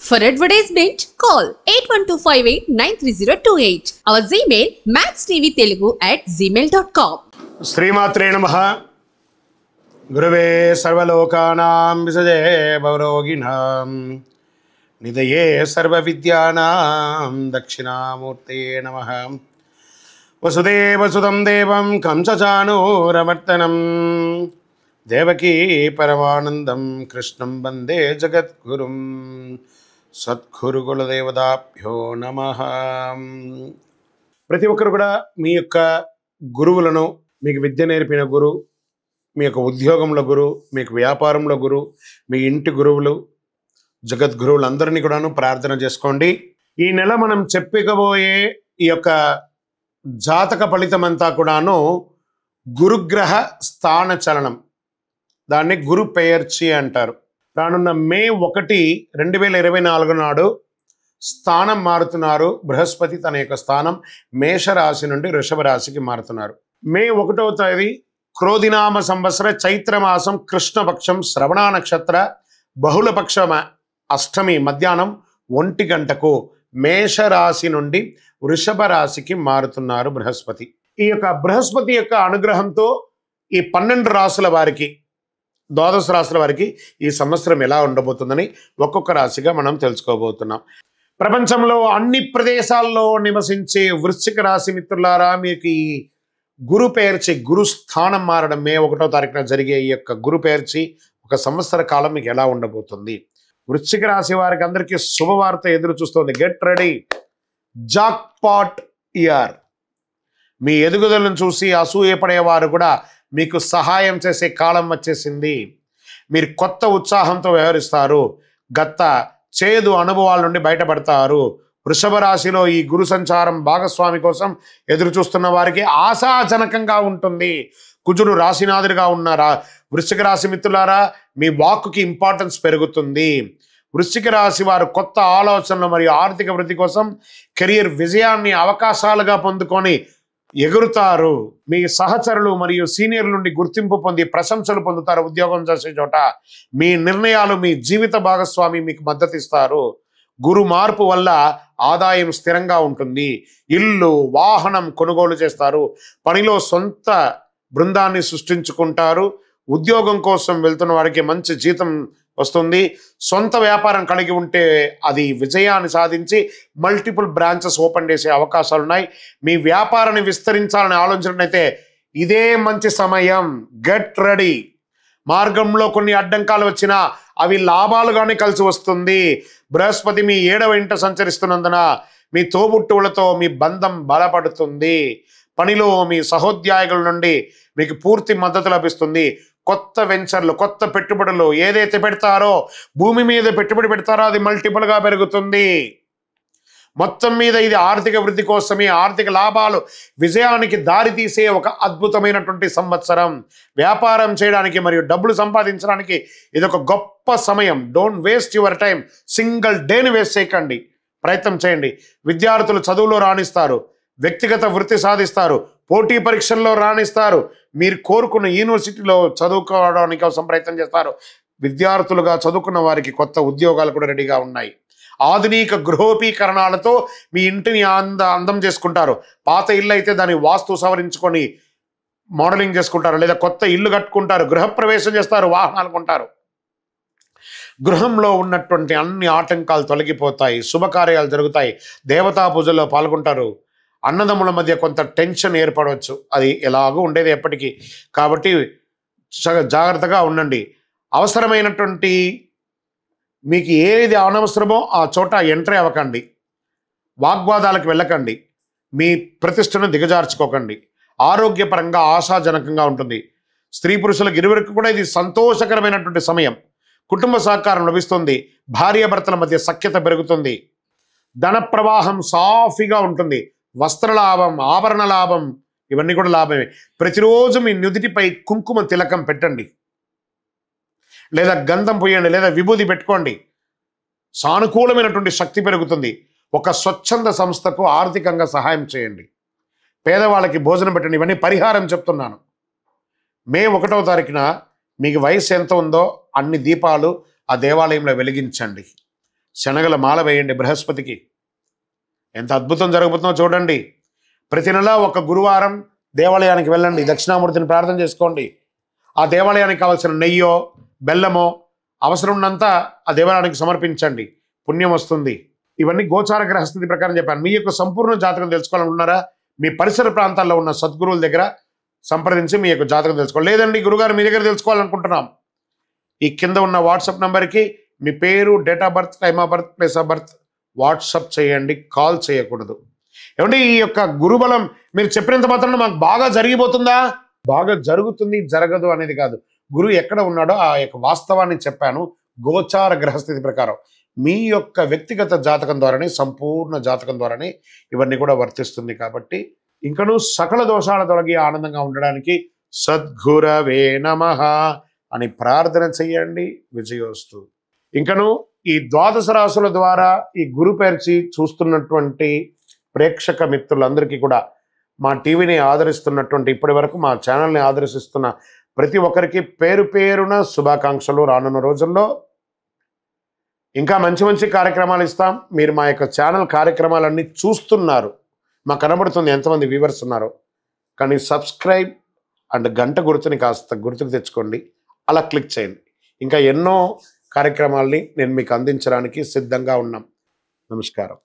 For advertisement, call 8125893028. Our Gmail maxtvtelugu@gmail.com. శ్రీమాత్రే నమః. గురవే సర్వలోకానాం విసజే భవరోగిణాం నిధయే సర్వవిద్యానాం దక్షిణామూర్తయే నమః. వసుదేవసుతం దేవం కంసచానూరమర్దనం దేవకీ పరమానందం కృష్ణం వందే జగద్గురుం. సద్గురుకులదేవతాభ్యో నమః. ప్రతి ఒక్కరు కూడా మీ యొక్క గురువులను, మీకు విద్య నేర్పిన గురువు, మీ యొక్క ఉద్యోగంలో గురువు, మీకు వ్యాపారంలో గురువు, మీ ఇంటి గురువులు, జగద్గురువులందరినీ కూడాను ప్రార్థన చేసుకోండి. ఈ నెల మనం చెప్పుకోబోయే ఈ యొక్క జాతక ఫలితమంతా కూడాను గురుగ్రహ స్థాన చలనం, దాన్ని గురు పెయర్చి అంటారు. రానున్న మే 1, 2024 నాడు స్థానం మారుతున్నారు. బృహస్పతి తన యొక్క స్థానం మేషరాశి నుండి వృషభ రాశికి మారుతున్నారు. మే 1వ తేదీ క్రోధినామ సంవత్సర చైత్రమాసం కృష్ణపక్షం శ్రవణ నక్షత్ర బహుళపక్ష అష్టమి మధ్యాహ్నం 1 గంటకు మేషరాశి నుండి వృషభ రాశికి మారుతున్నారు బృహస్పతి. ఈ యొక్క బృహస్పతి యొక్క అనుగ్రహంతో ఈ 12 రాశుల వారికి, ద్వాదశ రాశుల వారికి ఈ సంవత్సరం ఎలా ఉండబోతుందని ఒక్కొక్క రాశిగా మనం తెలుసుకోబోతున్నాం. ప్రపంచంలో అన్ని ప్రదేశాల్లో నివసించే వృశ్చిక రాశి మిత్రులారా, మీకు ఈ గురు పేర్చి, గురు స్థానం మారడం మే 1వ తారీఖున జరిగే ఈ యొక్క గురు పేర్చి ఒక సంవత్సర కాలం మీకు ఎలా ఉండబోతుంది? వృశ్చిక రాశి వారికి అందరికీ శుభవార్త ఎదురు చూస్తుంది. Get ready, jackpot year. మీ ఎదుగుదలను చూసి అసూయపడేవారు కూడా మీకు సహాయం చేసే కాలం వచ్చేసింది. మీరు కొత్త ఉత్సాహంతో వ్యవహరిస్తారు. గత చేదు అనుభవాల నుండి బయటపడతారు. వృషభ రాశిలో ఈ గురు సంచారం భాగస్వామి కోసం ఎదురు చూస్తున్న వారికి ఆశాజనకంగా ఉంటుంది. కుజుడు రాశినాథుడిగా ఉన్న వృశ్చిక రాశి మిత్రులారా, మీ వాక్కుకి ఇంపార్టెన్స్ పెరుగుతుంది. వృశ్చిక రాశి వారు కొత్త ఆలోచనలు మరియు ఆర్థిక వృద్ధి కోసం కెరియర్ విజయాన్ని అవకాశాలుగా పొందుకొని ఎగురుతారు. మీ సహచరులు మరియు సీనియర్ల నుండి గుర్తింపు పొంది ప్రశంసలు పొందుతారు. ఉద్యోగం చేసే చోట మీ నిర్ణయాలు మీ జీవిత భాగస్వామి మీకు మద్దతు ఇస్తారు. గురు మార్పు వల్ల ఆదాయం స్థిరంగా ఉంటుంది. ఇల్లు, వాహనం కొనుగోలు చేస్తారు. పనిలో సొంత బృందాన్ని సృష్టించుకుంటారు. ఉద్యోగం కోసం వెళ్తున్న వారికి మంచి జీతం వస్తుంది. సొంత వ్యాపారం కలిగి ఉంటే అది విజయాన్ని సాధించి మల్టిపుల్ బ్రాంచెస్ ఓపెన్ చేసే అవకాశాలు ఉన్నాయి. మీ వ్యాపారాన్ని విస్తరించాలని ఆలోచనైతే ఇదే మంచి సమయం. Get ready. మార్గంలో కొన్ని అడ్డంకాలు వచ్చినా అవి లాభాలుగానే కలిసి వస్తుంది. బృహస్పతి మీ 7వ ఇంట సంచరిస్తున్నందున మీ తోబుట్టువులతో మీ బంధం బలపడుతుంది. పనిలో మీ సహోద్యోగుల నుండి మీకు పూర్తి మద్దతు లభిస్తుంది. కొత్త వెంచర్లు, కొత్త పెట్టుబడులు ఏదైతే పెడతారో, భూమి మీద పెట్టుబడి పెడతారో అది మల్టిపుల్గా పెరుగుతుంది. మొత్తం మీద ఇది ఆర్థిక వృద్ధి కోసమే, ఆర్థిక లాభాలు విజయానికి దారి తీసే ఒక అద్భుతమైనటువంటి సంవత్సరం. వ్యాపారం చేయడానికి మరియు డబ్బులు సంపాదించడానికి ఇది ఒక గొప్ప సమయం. Don't waste your time. Single డేని వేస్ట్ చేయకండి, ప్రయత్నం చేయండి. విద్యార్థులు చదువులో రాణిస్తారు, వ్యక్తిగత వృత్తి సాధిస్తారు, పోటీ పరీక్షల్లో రాణిస్తారు. మీరు కోరుకున్న యూనివర్సిటీలో చదువుకోవడానికి కోసం ప్రయత్నం చేస్తారు. విద్యార్థులుగా చదువుకున్న వారికి కొత్త ఉద్యోగాలు కూడా రెడీగా ఉన్నాయి. ఆధునిక గృహోపీకరణాలతో మీ ఇంటిని అందం చేసుకుంటారు. పాత ఇల్లు అయితే దాని వాస్తు సవరించుకొని మోడలింగ్ చేసుకుంటారు, లేదా కొత్త ఇల్లు కట్టుకుంటారు, గృహప్రవేశం చేస్తారు, వాహనాలు కొంటారు. గృహంలో ఉన్నటువంటి అన్ని ఆటంకాలు తొలగిపోతాయి. శుభకార్యాలు జరుగుతాయి. దేవతా పూజల్లో పాల్గొంటారు. అన్నదమ్ముల మధ్య కొంత టెన్షన్ ఏర్పడవచ్చు, అది ఎలాగూ ఉండేది ఎప్పటికీ. కాబట్టి జాగ్రత్తగా ఉండండి. అవసరమైనటువంటి మీకు ఏది అనవసరమో ఆ చోట ఎంట్రీ అవ్వకండి. వాగ్వాదాలకు వెళ్ళకండి. మీ ప్రతిష్టను దిగజార్చుకోకండి. ఆరోగ్యపరంగా ఆశాజనకంగా ఉంటుంది. స్త్రీ పురుషులకు ఇరువురికి కూడా ఇది సంతోషకరమైనటువంటి సమయం. కుటుంబ సహకారం లభిస్తుంది. భార్యాభర్తల మధ్య సఖ్యత పెరుగుతుంది. ధన ప్రవాహం సాఫీగా ఉంటుంది. వస్త్ర లాభం, ఆభరణ లాభం, ఇవన్నీ కూడా లాభమే. ప్రతిరోజు మీ నుదిటిపై కుంకుమ తిలకం పెట్టండి, లేదా గంధం పోయండి, లేదా విభూది పెట్టుకోండి. సానుకూలమైనటువంటి శక్తి పెరుగుతుంది. ఒక స్వచ్ఛంద సంస్థకు ఆర్థికంగా సహాయం చేయండి. పేదవాళ్ళకి భోజనం పెట్టండి. ఇవన్నీ పరిహారం చెప్తున్నాను. మే 1వ తారీఖున మీకు వయసు ఎంత ఉందో అన్ని దీపాలు ఆ దేవాలయంలో వెలిగించండి. శనగల మాల వేయండి బృహస్పతికి. ఎంత అద్భుతం జరగబోతుందో చూడండి. ప్రతి నెల ఒక గురువారం దేవాలయానికి వెళ్ళండి, దక్షిణామూర్తిని ప్రార్థన చేసుకోండి. ఆ దేవాలయానికి కావాల్సిన నెయ్యో బెల్లమో అవసరం ఉన్నంత ఆ దేవాలయానికి సమర్పించండి, పుణ్యం వస్తుంది. ఇవన్నీ గోచార గ్రహస్థితి ప్రకారం చెప్పాను. మీ యొక్క సంపూర్ణ జాతకం తెలుసుకోవాలనుకున్నారా, మీ పరిసర ప్రాంతాల్లో ఉన్న సద్గురువుల దగ్గర సంప్రదించి మీ యొక్క జాతకం తెలుసుకోవాలి. లేదండి గురుగారు మీ దగ్గర తెలుసుకోవాలనుకుంటున్నాం, ఈ కింద ఉన్న వాట్సాప్ నెంబర్కి మీ పేరు, date of birth, time of birth, place of birth WhatsApp చేయండి, కాల్ చేయకూడదు. ఏమంటే ఈ యొక్క గురుబలం మీరు చెప్పినంత మాత్రాన మాకు బాగా జరిగిపోతుందా? బాగా జరుగుతుంది, జరగదు అనేది కాదు. గురువు ఎక్కడ ఉన్నాడో ఆ యొక్క వాస్తవాన్ని చెప్పాను. గోచార గ్రహస్థితి ప్రకారం మీ యొక్క వ్యక్తిగత జాతకం ద్వారానే, సంపూర్ణ జాతకం ద్వారానే ఇవన్నీ కూడా వర్తిస్తుంది. కాబట్టి ఇంకనూ సకల దోషాల తొలగి ఆనందంగా ఉండడానికి సద్గురవే నమః అని ప్రార్థన చెయ్యండి. విజయోస్తు. ఇంకను ఈ ద్వాదశ రాశుల ద్వారా ఈ గురు పేర్చి చూస్తున్నటువంటి ప్రేక్షక మిత్రులందరికీ కూడా, మా టీవీని ఆదరిస్తున్నటువంటి, ఇప్పటి వరకు మా ఛానల్ని ఆదరిస్తున్న ప్రతి ఒక్కరికి పేరు పేరున శుభాకాంక్షలు. రానున్న రోజుల్లో ఇంకా మంచి మంచి కార్యక్రమాలు ఇస్తాం. మీరు మా యొక్క ఛానల్ కార్యక్రమాలన్నీ చూస్తున్నారు, మాకు కనబడుతుంది ఎంతమంది వ్యూవర్స్ ఉన్నారో. కానీ సబ్స్క్రైబ్ అండ్ గంట గుర్తుని కాస్త గుర్తుకు తెచ్చుకోండి, అలా క్లిక్ చేయండి. ఇంకా ఎన్నో కార్యక్రమాల్ని నేను మీకు అందించడానికి సిద్ధంగా ఉన్నాం. నమస్కారం.